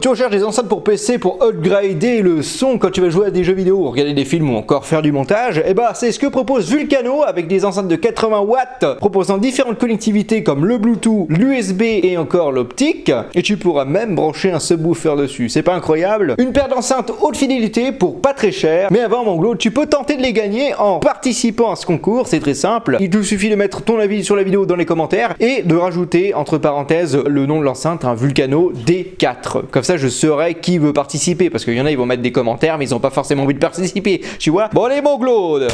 Tu recherches des enceintes pour PC pour upgrader le son quand tu vas jouer à des jeux vidéo, regarder des films ou encore faire du montage? Et bah c'est ce que propose Vulcano avec des enceintes de 80 watts proposant différentes connectivités comme le Bluetooth, l'USB et encore l'optique. Et tu pourras même brancher un subwoofer dessus. C'est pas incroyable? Une paire d'enceintes haute fidélité pour pas très cher. Mais avant Manglo, tu peux tenter de les gagner en participant à ce concours. C'est très simple. Il te suffit de mettre ton avis sur la vidéo dans les commentaires et de rajouter entre parenthèses le nom de l'enceinte, un Vulcano D4. Comme ça je saurai qui veut participer, parce qu'il y en a ils vont mettre des commentaires mais ils ont pas forcément envie de participer, tu vois. Bon allez mon Claude,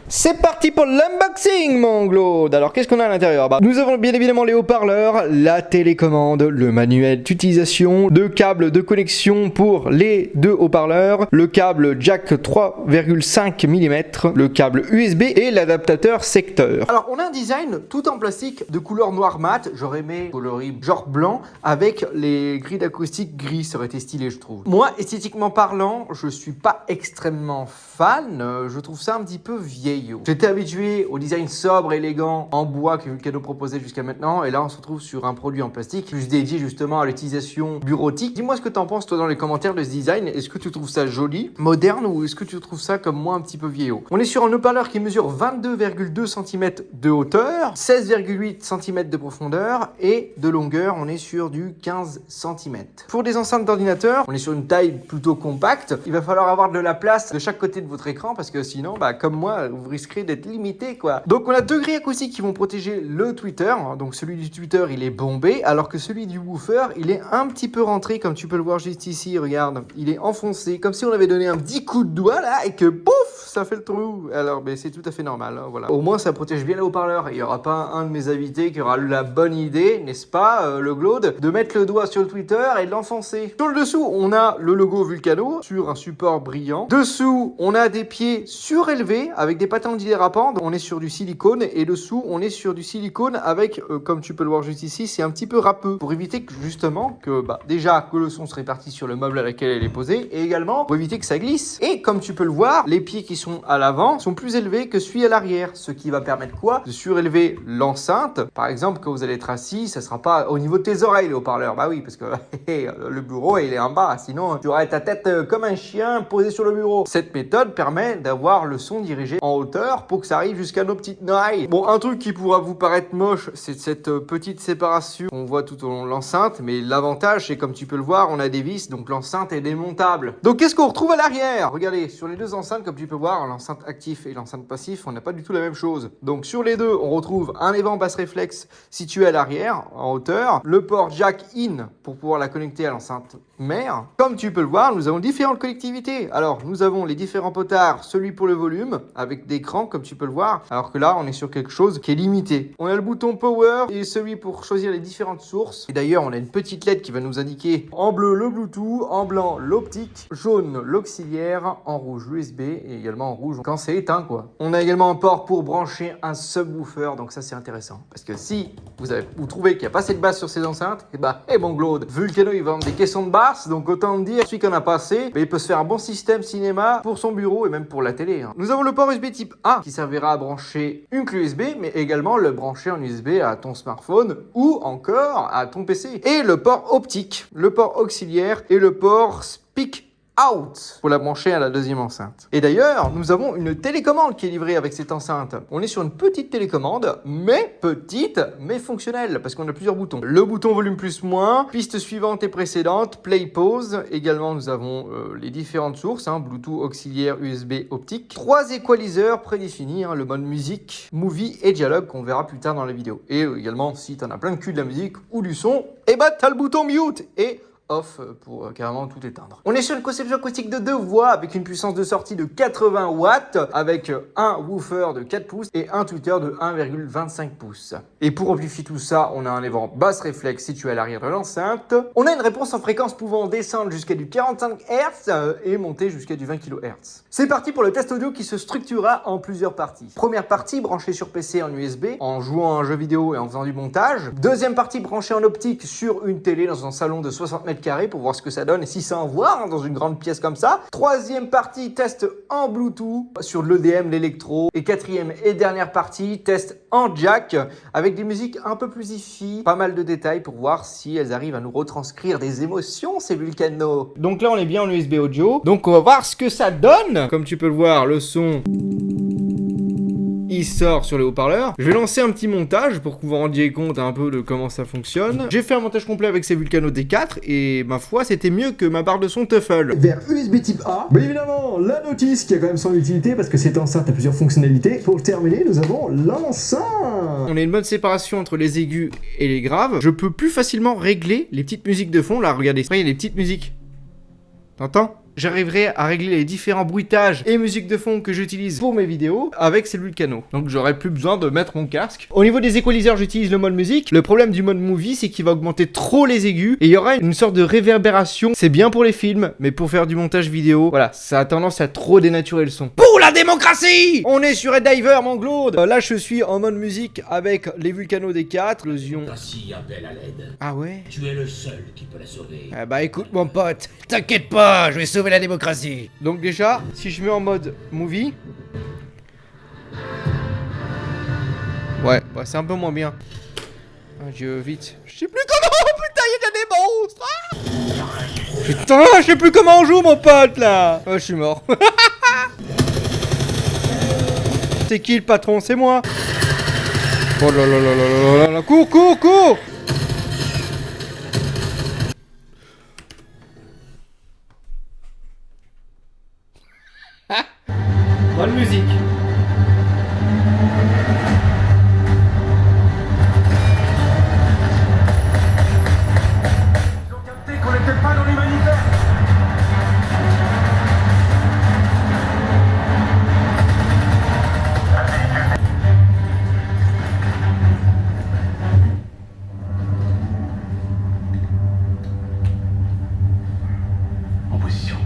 c'est parti pour l'unboxing mon Claude. Alors qu'est-ce qu'on a à l'intérieur? Nous avons bien évidemment les haut-parleurs, la télécommande, le manuel d'utilisation, deux câbles de connexion pour les deux haut-parleurs, le câble jack 3,5 mm, le câble USB et l'adaptateur secteur. Alors on a un design tout en plastique de couleur noir mat, j'aurais aimé coloris genre blanc avec les grilles d'acoustique gris, ça aurait été stylé je trouve. Moi esthétiquement parlant, je suis pas extrêmement fan, je trouve ça un petit peu vieillot. J'étais habitué au design sobre, élégant, en bois que Vulcano proposait jusqu'à maintenant, et là on se retrouve sur un produit en plastique plus dédié justement à l'utilisation bureautique. Dis-moi ce que t'en penses toi dans les commentaires de ce design, est-ce que tu trouves ça joli, moderne, ou est-ce que tu trouves ça comme moi un petit peu vieillot? On est sur un haut-parleur qui mesure 22,2 cm de hauteur, 16,8 cm de profondeur et de longueur on est sur du 15 cm. Pour des enceintes d'ordinateur, on est sur une taille plutôt compacte. Il va falloir avoir de la place de chaque côté de votre écran parce que sinon, comme moi, vous risquerez d'être limité quoi. Donc on a deux grilles acoustiques qui vont protéger le tweeter. Donc celui du tweeter il est bombé alors que celui du woofer il est un petit peu rentré comme tu peux le voir juste ici, regarde. Il est enfoncé comme si on avait donné un petit coup de doigt là et que pouf ça fait le trou. Alors c'est tout à fait normal, hein, voilà. Au moins ça protège bien le haut-parleur. Il n'y aura pas un de mes invités qui aura la bonne idée, n'est-ce pas, le Claude, de mettre le doigt sur le tweeter et de l'enfoncer. Sur le dessous, on a le logo Vulcano sur un support brillant. Dessous, on a des pieds surélevés avec des patins antidérapantes. On est sur du silicone et dessous, on est sur du silicone avec, comme tu peux le voir juste ici, c'est un petit peu râpeux pour éviter que justement que déjà que le son se répartisse sur le meuble à laquelle elle est posée et également pour éviter que ça glisse. Et comme tu peux le voir, les pieds qui sont à l'avant sont plus élevés que celui à l'arrière, ce qui va permettre quoi? De surélever l'enceinte. Par exemple, quand vous allez être assis, ça sera pas au niveau de tes oreilles le haut-parleur. Bah oui, parce que le bureau il est en bas, sinon tu aurais ta tête comme un chien posé sur le bureau. Cette méthode permet d'avoir le son dirigé en hauteur pour que ça arrive jusqu'à nos petites oreilles. Bon, un truc qui pourra vous paraître moche, c'est cette petite séparation qu'on voit tout au long de l'enceinte, mais l'avantage c'est comme tu peux le voir, on a des vis, donc l'enceinte est démontable. Donc qu'est-ce qu'on retrouve à l'arrière? Regardez, sur les deux enceintes, comme tu peux voir, l'enceinte actif et l'enceinte passif, on n'a pas du tout la même chose. Donc sur les deux, on retrouve un évent basse réflexe situé à l'arrière, en hauteur, le port jack in pour pouvoir la connecter à l'enceinte mère. Comme tu peux le voir, nous avons différentes connectivités. Alors, nous avons les différents potards, celui pour le volume, avec des crans, comme tu peux le voir, alors que là, on est sur quelque chose qui est limité. On a le bouton power et celui pour choisir les différentes sources. Et d'ailleurs, on a une petite LED qui va nous indiquer en bleu le Bluetooth, en blanc l'optique, jaune l'auxiliaire, en rouge l'USB et également en rouge quand c'est éteint, quoi. On a également un port pour brancher un subwoofer, donc ça, c'est intéressant. Parce que si vous trouvez qu'il n'y a pas assez de basse sur ces enceintes, et bon Claude, Vulcano, il vend des caissons de basse, donc autant te dire, celui qui en a pas assez, il peut se faire un bon système cinéma pour son bureau et même pour la télé. Nous avons le port USB type A qui servira à brancher une clé USB, mais également le brancher en USB à ton smartphone ou encore à ton PC. Et le port optique, le port auxiliaire et le port speak out pour la brancher à la deuxième enceinte. Et d'ailleurs, nous avons une télécommande qui est livrée avec cette enceinte. On est sur une petite télécommande, mais petite, mais fonctionnelle, parce qu'on a plusieurs boutons. Le bouton volume plus moins, piste suivante et précédente, play pause. Également, nous avons les différentes sources, Bluetooth, auxiliaire, USB, optique. 3 équaliseurs prédéfinis, le mode musique, movie et dialogue qu'on verra plus tard dans la vidéo. Et également, si tu en as plein de cul de la musique ou du son, t'as le bouton mute et off pour carrément tout éteindre. On est sur une conception acoustique de 2 voix avec une puissance de sortie de 80 watts avec un woofer de 4 pouces et un tweeter de 1,25 pouces. Et pour amplifier tout ça, on a un évent basse réflexe situé à l'arrière de l'enceinte. On a une réponse en fréquence pouvant descendre jusqu'à du 45 Hz et monter jusqu'à du 20 kHz. C'est parti pour le test audio qui se structurera en plusieurs parties. Première partie branchée sur PC en USB en jouant à un jeu vidéo et en faisant du montage. Deuxième partie branchée en optique sur une télé dans un salon de 60 m², mètres carrés pour voir ce que ça donne et si ça envoie hein, dans une grande pièce comme ça. Troisième partie, test en Bluetooth sur l'EDM, l'électro. Et quatrième et dernière partie, test en jack avec des musiques un peu plus hi-fi. Pas mal de détails pour voir si elles arrivent à nous retranscrire des émotions, ces Vulcano. Donc là, on est bien en USB audio. Donc on va voir ce que ça donne. Comme tu peux le voir, le son... il sort sur les haut-parleurs. Je vais lancer un petit montage pour que vous vous rendiez compte un peu de comment ça fonctionne. J'ai fait un montage complet avec ces Vulcano D4 et ma foi c'était mieux que ma barre de son Tuffle. Vers USB type A. Mais évidemment, la notice qui a quand même son utilité parce que cette enceinte a plusieurs fonctionnalités. Pour terminer, nous avons l'enceinte. On a une bonne séparation entre les aigus et les graves. Je peux plus facilement régler les petites musiques de fond. Là, regardez, il y a les petites musiques. T'entends ? J'arriverai à régler les différents bruitages et musiques de fond que j'utilise pour mes vidéos avec ces Vulcano. Donc j'aurai plus besoin de mettre mon casque. Au niveau des equalizers, j'utilise le mode musique. Le problème du mode movie, c'est qu'il va augmenter trop les aigus et il y aura une sorte de réverbération. C'est bien pour les films, mais pour faire du montage vidéo, voilà, ça a tendance à trop dénaturer le son. Pour la démocratie! On est sur Red Diver, mon Claude. Là, je suis en mode musique avec les Vulcano D4, explosion. Ta scie appelle à l'aide. Ah ouais? Tu es le seul qui peut la sauver. Ah bah écoute mon pote, t'inquiète pas, je vais sauver la démocratie. Donc déjà, si je mets en mode movie... Ouais, bah c'est un peu moins bien. Ah, vite. Je sais plus comment, putain, il y a des monstres. Ah putain, je sais plus comment on joue mon pote là. Oh, je suis mort. C'est qui le patron? C'est moi. Oh là là là là là là, cours, cours, cours. Bonne musique. Ils ont capté qu'on n'était pas dans l'humanitaire. En position.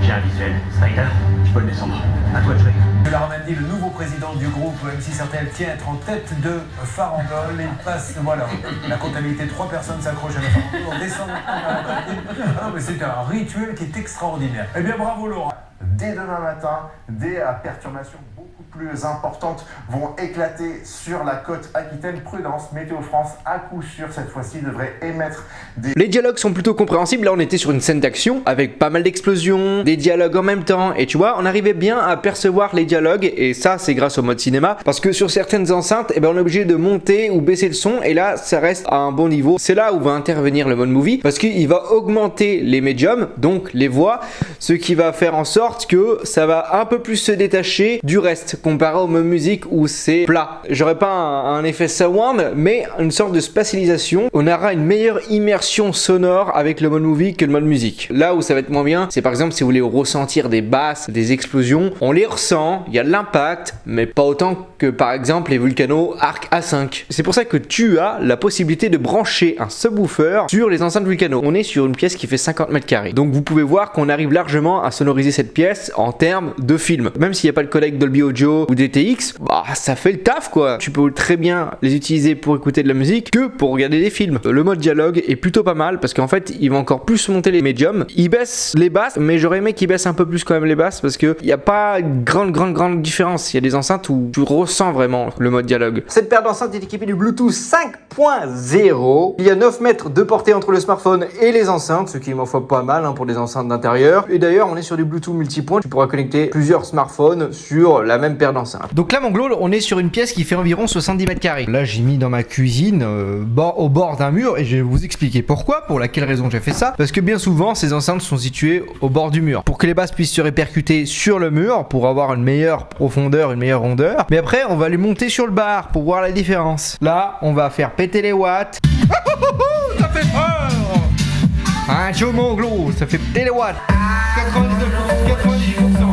J'ai un visuel. Snyder, tu peux le descendre. À toi de jouer. Larmandi, le nouveau président du groupe M6RTL, tient à être en tête de farandole. Il passe, voilà, la comptabilité, 3 personnes s'accrochent à la farandole. On descend maintenant. Mais c'est un rituel qui est extraordinaire. Eh bien, bravo Laurent. Dès demain matin, des perturbations beaucoup plus importantes vont éclater sur la côte aquitaine. Prudence, Météo France, à coup sûr, cette fois-ci, devrait émettre des... Les dialogues sont plutôt compréhensibles. Là, on était sur une scène d'action avec pas mal d'explosions, des dialogues en même temps. Et tu vois, on arrivait bien à percevoir les dialogues. Et ça, c'est grâce au mode cinéma. Parce que sur certaines enceintes, eh ben, on est obligé de monter ou baisser le son. Et là, ça reste à un bon niveau. C'est là où va intervenir le mode movie. Parce qu'il va augmenter les médiums, donc les voix. Ce qui va faire en sorte que ça va un peu plus se détacher du reste comparé au mode musique où c'est plat. J'aurais pas un effet surround mais une sorte de spatialisation. On aura une meilleure immersion sonore avec le mode movie que le mode musique. Là où ça va être moins bien, c'est par exemple si vous voulez ressentir des basses, des explosions, on les ressent, il y a de l'impact, mais pas autant que par exemple les Vulcano Arc A5. C'est pour ça que tu as la possibilité de brancher un subwoofer sur les enceintes Vulcano. On est sur une pièce qui fait 50 mètres carrés. Donc vous pouvez voir qu'on arrive largement à sonoriser cette pièce en termes de film. Même s'il n'y a pas le codec Dolby Audio ou DTX, bah ça fait le taf quoi. Tu peux très bien les utiliser pour écouter de la musique que pour regarder des films. Le mode dialogue est plutôt pas mal parce qu'en fait il va encore plus monter les médiums. Il baisse les basses, mais j'aurais aimé qu'il baisse un peu plus quand même les basses parce que il n'y a pas grande différence. Il y a des enceintes où tu ressens vraiment le mode dialogue. Cette paire d'enceintes est équipée du Bluetooth 5.0. Il y a 9 mètres de portée entre le smartphone et les enceintes, ce qui m'en faut pas mal hein, pour des enceintes d'intérieur. Et d'ailleurs on est sur du Bluetooth multipoint. Tu pourras connecter plusieurs smartphones sur la même paire d'enceintes. Donc là mon Claude, on est sur une pièce qui fait environ 70 mètres carrés. Là j'ai mis dans ma cuisine au bord d'un mur et je vais vous expliquer pourquoi, pour laquelle raison j'ai fait ça. Parce que bien souvent ces enceintes sont situées au bord du mur pour que les basses puissent se répercuter sur le mur pour avoir une meilleure profondeur, une meilleure rondeur. Mais après on va les monter sur le bar pour voir la différence. Là on va faire péter les watts. Ça fait peur. Un Joe mon Claude, ça fait péter les watts. 90%.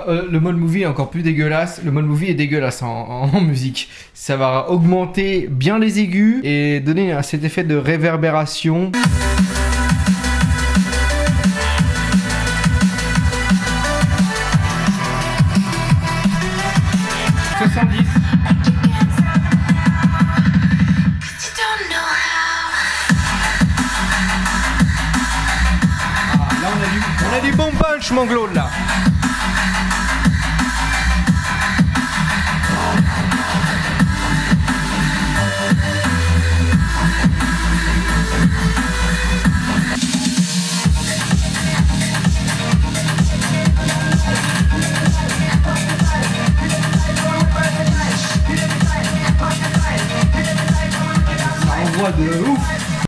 le mode movie est encore plus dégueulasse. Le mode movie est dégueulasse en musique. Ça va augmenter bien les aigus et donner cet effet de réverbération. On a du bon punch, mon Claude, là. Ça envoie de ouf.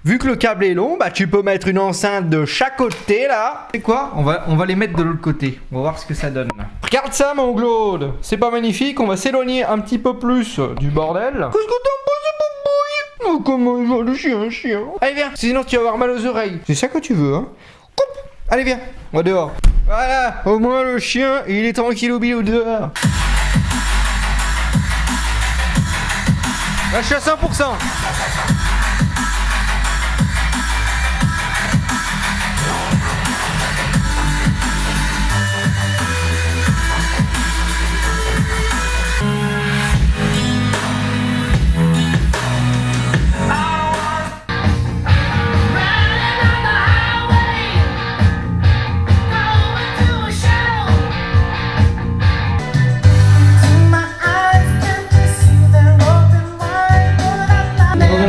Vu que le câble est long, bah tu peux mettre une enceinte de chaque côté là. C'est quoi? On va les mettre de l'autre côté. On va voir ce que ça donne. Regarde ça, mon Claude. C'est pas magnifique? On va s'éloigner un petit peu plus du bordel. Qu'est-ce que t'en penses, Boubouille? Oh, comment il va le chien? Allez, viens. Sinon, tu vas avoir mal aux oreilles. C'est ça que tu veux, hein? Coupe. Allez, viens. On va dehors. Voilà. Au moins, le chien, il est tranquille au bilou dehors. Là, je suis à 100%.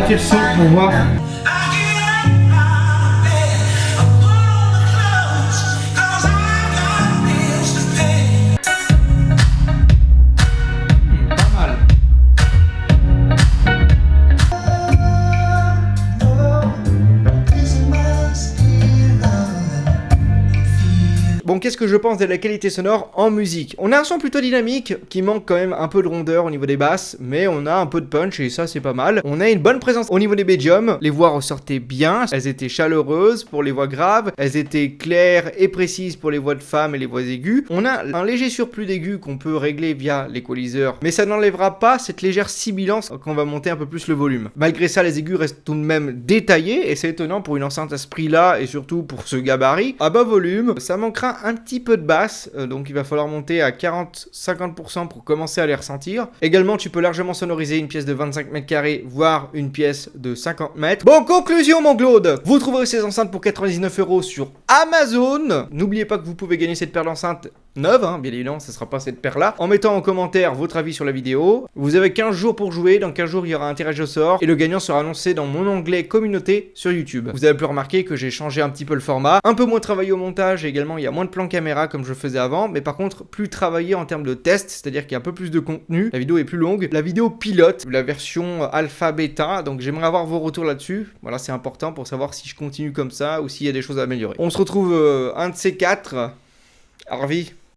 Le son pour voir. Pas mal. Bon, qu'est-ce que je pense de la qualité sonore en musique? On a un son plutôt dynamique qui manque quand même un peu de rondeur au niveau des basses, mais on a un peu de punch et ça c'est pas mal. On a une bonne présence au niveau des médiums, les voix ressortaient bien, elles étaient chaleureuses pour les voix graves, elles étaient claires et précises pour les voix de femmes et les voix aiguës. On a un léger surplus d'aigus qu'on peut régler via l'équaliseur, mais ça n'enlèvera pas cette légère sibilance quand on va monter un peu plus le volume. Malgré ça, les aigus restent tout de même détaillés et c'est étonnant pour une enceinte à ce prix-là et surtout pour ce gabarit. À bas volume, ça manquera un petit peu de basse, donc il va falloir monter à 40-50% pour commencer à les ressentir. Également, tu peux largement sonoriser une pièce de 25 mètres carrés, voire une pièce de 50 mètres. Bon, conclusion, mon Claude, vous trouverez ces enceintes pour 99 € sur Amazon. N'oubliez pas que vous pouvez gagner cette paire d'enceintes neuve, hein, bien évidemment, ce sera pas cette paire-là, en mettant en commentaire votre avis sur la vidéo. Vous avez 15 jours pour jouer, dans 15 jours, il y aura un tirage au sort, et le gagnant sera annoncé dans mon onglet communauté sur YouTube. Vous avez pu remarquer que j'ai changé un petit peu le format, un peu moins travaillé au montage, et également il y a moins de plans caméra comme je faisais avant, mais par contre plus travaillé en termes de test, c'est-à-dire qu'il y a un peu plus de contenu, la vidéo est plus longue, la vidéo pilote, la version alpha bêta, donc j'aimerais avoir vos retours là-dessus, voilà c'est important pour savoir si je continue comme ça, ou s'il y a des choses à améliorer. On se retrouve un de ces quatre, Harvey.